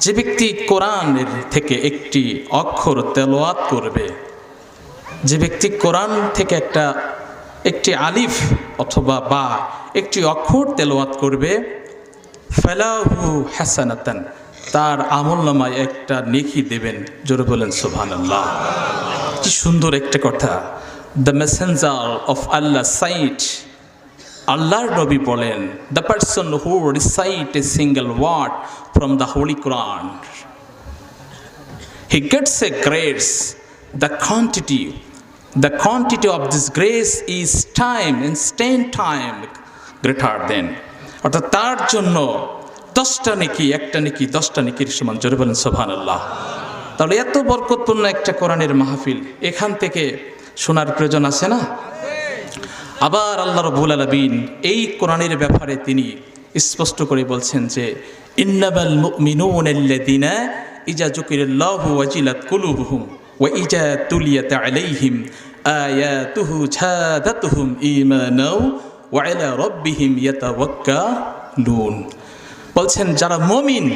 যে ব্যক্তি কোরআনের থেকে একটি অক্ষর তেলাওয়াত করবে, যে ব্যক্তি কোরআন থেকে একটি আলিফ অথবা বা একটি অক্ষর তেলাওয়াত করবে, ফালাহু হাসানাতান, তার আমলনামায় একটা নেকি দেবেন। জোরে বলেন সুবহানাল্লাহ। কি সুন্দর একটা কথা। The messenger of Allah said, আল্লাহর নবী বলেন, the person who recite a single word from the holy Quran, he gets a grace, the quantity of this grace is time and 10 time greater than, অর্থাৎ তার জন্য 10টা নেকি, একটা নেকি 10টা নেকির সমান। জোরে বলেন সুবহানাল্লাহ। তাহলে এত বরকতপূর্ণ একটা কোরআনের মাহফিল, এখান থেকে শোনার প্রয়োজন আছে না? আবার আল্লাহ রাব্বুল আলামিন এই কোরআনের ব্যাপারে তিনি স্পষ্ট করে বলছেন যে ইন্নামাল মুমিনুনা আল্লাযিনা ইযা যুকিরাল্লাহু ওয়াজিলাত কুলুবুহুম ওয়া ইযা তুলিয়াত আলাইহিম আয়াতুহু যাদাতুহুম ঈমানাও ওয়া আলা রাব্বিহিম ইয়াতাওয়াক্কালুন। বলছেন যারা মুমিন,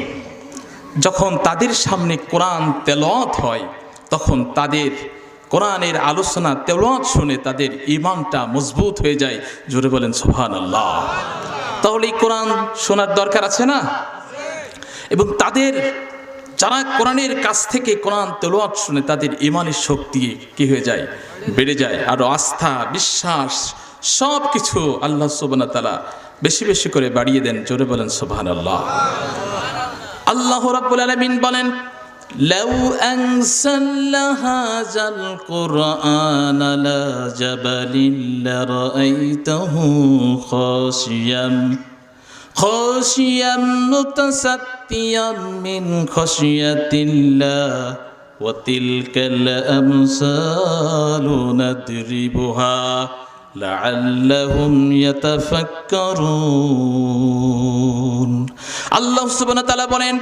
যখন তাদের সামনে কোরআন তেলাওয়াত হয়, তখন তাদের কোরআনের আলোচনা তেলাওয়াত শুনে তাদের ঈমানটা মজবুত হয়ে যায়। জোরে বলেন সুবহানাল্লাহ। তাহলে এই কোরআন শোনার দরকার আছে না? এবং তাদের যারা কোরআনের কাছ থেকে কোরআন তেলাওয়াত শুনে, তাদের ঈমানের শক্তি কি হয়ে যায়? বেড়ে যায়। আরো আস্থা, বিশ্বাস সব কিছু আল্লাহ সুবহানাহু ওয়া তাআলা বেশি বেশি করে বাড়িয়ে দেন। জোরে বলেন সুবহানাল্লাহ। আল্লাহ রাব্বুল আলামিন বলেন, লাউ আনসালনা হাযাল কুরআন লা জাবালিন লারাআইতাহু খাশিয়াম মুতাসাত্তিয়াম মিন খাশিয়াতিল্লাহ ওয়া তিলকাল আমসালু নাদরিবুহা লাআল্লাহুম ইয়াতাফাক্কারুন। আল্লাহ সুবহানাহু ওয়া তাআলা বলেন,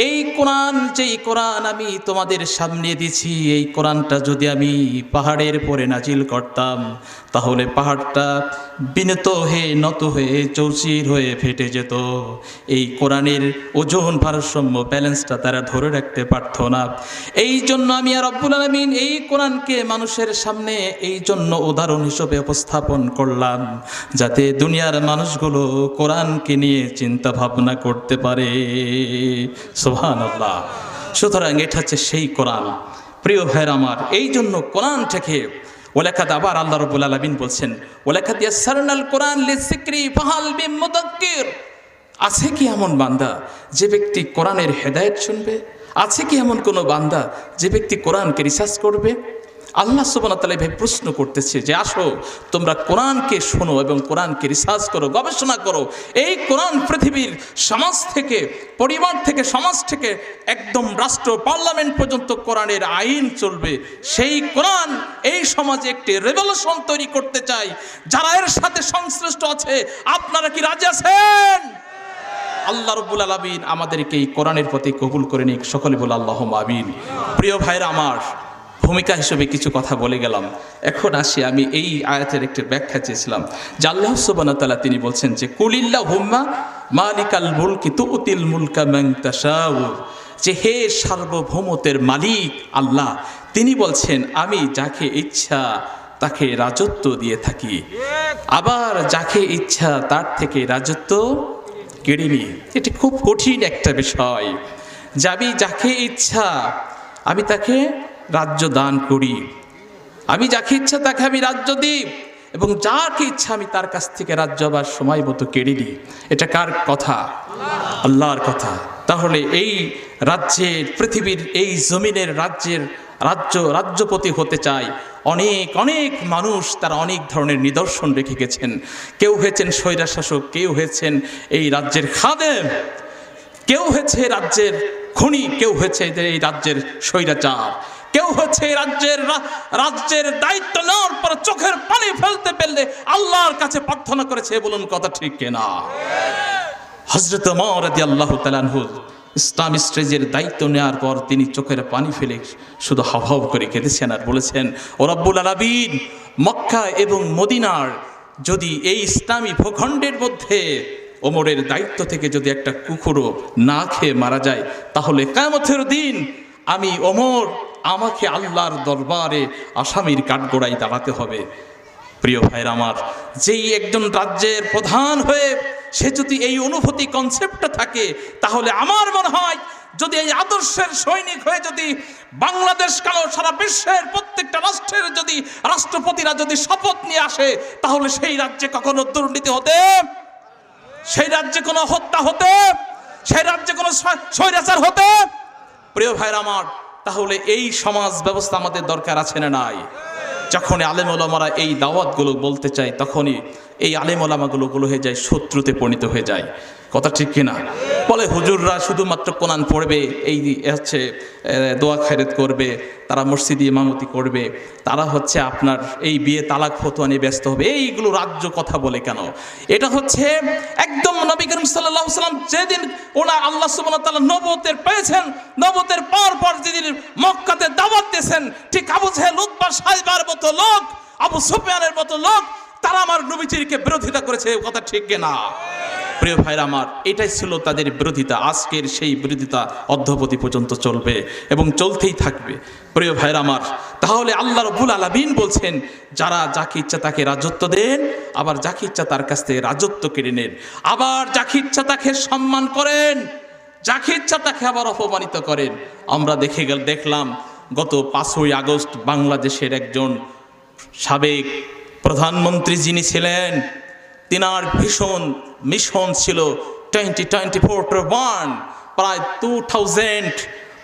এই কোরআন, যেই কোরআন আমি তোমাদের সামনে দিছি, এই কোরআনটা যদি আমি পাহাড়ের পরে নাজিল করতাম, তাহলে পাহাড়টা বিনত হয়ে, নত হয়ে, চৌচির হয়ে ফেটে যেত। এই কোরআনের ওজন, ভারসাম্য, ব্যালেন্সটা তারা ধরে রাখতে পারত না। এই জন্য আমি আর রব্বুল আলামিন এই কোরআনকে মানুষের সামনে এই জন্য উদাহরণ হিসেবে উপস্থাপন করলাম, যাতে দুনিয়ার মানুষগুলো কোরআনকে নিয়ে চিন্তা ভাবনা করতে পারে। সুবহানাল্লাহ। সুতরাং এটা হচ্ছে সেই কোরআন। প্রিয় ভাইরা আমার, এই জন্য কোরআন থেকে ওয়ালাকাদ, আবার আল্লাহ রাব্বুল আলামিন বলছেন, ওয়ালাকাদ ইয়াসসারনাল কোরআন লিযিকরি ফাহাল মিন মুদাক্কির। আছে কি এমন বান্দা যে ব্যক্তি কোরআনের হেদায়েত শুনবে? আছে কি এমন কোনো বান্দা যে ব্যক্তি কোরআনকে রিসার্চ করবে? আল্লাহ সুবহানাহু ওয়া তাআলা ভাই প্রশ্ন করতেছে যে আসো তোমরা কোরআনকে শোনো এবং কোরআনকে রিসার্চ করো, গবেষণা করো। এই কোরআন পৃথিবীর সমাজ থেকে, পরিবার থেকে, সমাজ থেকে একদম রাষ্ট্র, পার্লামেন্ট পর্যন্ত কোরআনের আইন চলবে। সেই কোরআন এই সমাজে একটি রেভলিউশন তৈরি করতে চাই। যারা এর সাথে সংশ্লিষ্ট আছে, আপনারা কি রাজি আছেন? আল্লাহ রাব্বুল আলামিন আমাদেরকে এই কোরআনের প্রতি কবুল করে নিক। সকলে বলে আল্লাহুম্মা আমিন। প্রিয় ভাইরা আমার, ভূমিকা হিসেবে কিছু কথা বলে গেলাম। এখন আসি, আমি এই আয়াতের একটি ব্যাখ্যা চেয়েছিলাম যে আল্লাহ সুবহানাহু ওয়া তাআলা তিনি বলছেন যে কুলিল্লাহুম্মা মালিকাল মুলকি তুতিল মুলকা মান তাশাউ, যে হে সার্বভৌমত্বের মালিক আল্লাহ, তিনি বলছেন আমি যাকে ইচ্ছা তাকে রাজত্ব দিয়ে থাকি, আবার যাকে ইচ্ছা তার থেকে রাজত্ব কেড়ে নিই। এটি খুব কঠিন একটা বিষয় যে আমি যাকে ইচ্ছা আমি তাকে রাজ্য দান করি, আমি যাকে ইচ্ছা তাকে আমি রাজ্য দিই, এবং যাকে ইচ্ছা আমি তার কাছ থেকে রাজ্য আবার সময় মতো কেড়ে নিই। এটা কার কথা? আল্লাহর কথা। তাহলে এই রাজ্যের, পৃথিবীর এই জমিনের রাজ্যপতি হতে চায় অনেক অনেক মানুষ, তারা অনেক ধরনের নিদর্শন রেখে গেছেন। কেউ হয়েছেন স্বৈরশাসক, কেউ হয়েছেন এই রাজ্যের খাদেম, কেউ হয়েছে রাজ্যের খনি, কেউ হয়েছে এই রাজ্যের স্বৈরাচার, কেউ হচ্ছে রাজ্যের দায়িত্ব নেওয়ার পর চোখের পানি ফেলতে ফেললে আল্লাহর কাছে প্রার্থনা করেছে। বলুন কথা ঠিক কিনা? হযরত ওমর রাদিয়াল্লাহু তাআলা আনহু ইসলামী স্টেজের দায়িত্ব নেওয়ার পর তিনি চোখের পানি ফেলে শুধু হাওহাও করে কেঁদেছেন আর বলেছেন, ও রব্বুল আলামিন, মক্কা এবং মদিনার যদি এই ইসলামী ভূখণ্ডের মধ্যে ওমরের দায়িত্ব থেকে যদি একটা কুকুরও না খেয়ে মারা যায়, তাহলে কিয়ামতের দিন আমি ওমর, আমাকে আল্লাহর দরবারে আসামির কাঠগড়ায় দাঁড়াতে হবে। প্রিয় ভাইরা আমার, যেই একজন রাজ্যের প্রধান হয়ে সে যদি এই অনুভূতি কনসেপ্টটা থাকে, তাহলে আমার মনে হয় যদি এই আদর্শের সৈনিক হয়ে যদি বাংলাদেশ কেন সারা বিশ্বের প্রত্যেকটা রাষ্ট্রের যদি রাষ্ট্রপতিরা যদি শপথ নিয়ে আসে, তাহলে সেই রাজ্যে কখনো দুর্নীতি হতে, সেই রাজ্যে কোনো হত্যা হতে, সেই রাজ্যে কোনো স্বৈরাচার হতে, প্রিয় ভাইরা আমার, তাহলে এই সমাজ ব্যবস্থা আমাদের দরকার আছে না নাই? যখন আলেম ওলামারা এই দাওয়াতগুলো বলতে চায়, তখনই এই আলেম ওলামাগুলো হয়ে যায় শত্রুতে পরিণত হয়ে যায়। কথা ঠিক কিনা? বলে হুজুররা শুধুমাত্র কোরআন পড়বে, এই হচ্ছে দোয়া খায়রাত করবে, তারা মসজিদে ইমামতি করবে, তারা হচ্ছে আপনার এই বিয়ে তালাক ফতোয়া নিয়ে ব্যস্ত হবে। এইগুলো রাজ্য কথা বলে কেন? এটা হচ্ছে একদম নবী করিম সাল্লাল্লাহু আলাইহি ওয়াসাল্লাম যেদিন ওনার আল্লাহ সুবহানাহু ওয়া তাআলা নবুয়তের পেয়েছেন, নবুয়তের পর যেদিন মক্কাতে দাওয়াত দিয়েছেন, ঠিক আবু জেহেল, উতবা, সাইবার মতো লোক, আবু সুফিয়ানের মতো লোক, তারা আমার নবীজিকে বিরোধিতা করেছে। কথা ঠিক কিনা? প্রিয় ভাইরা আমার, এটাই ছিল তাদের বিরোধিতা। আজকের সেই বিরোধিতা অদ্যাবধি পর্যন্ত চলবে এবং চলতেই থাকবে। প্রিয় ভাইরা আমার, তাহলে আল্লাহ রাব্বুল আলামিন বলছেন, যারা যাকে ইচ্ছা তাকে রাজত্ব দেন, আবার যাকে ইচ্ছা তার কাছ থেকে রাজত্ব কেড়ে নেন, আবার যাকে ইচ্ছা তাকে সম্মান করেন, যাকে ইচ্ছা তাকে আবার অপমানিত করেন। আমরা দেখলাম গত 5ই আগস্ট বাংলাদেশের একজন সাবেক প্রধানমন্ত্রী যিনি ছিলেন, তিনার ভীষণ মিশন ছিল 2041, প্রায় 2041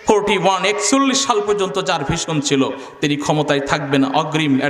41 সাল পর্যন্ত যার ভীষণ ছিল তিনি ক্ষমতায় থাকবেন, অগ্রিম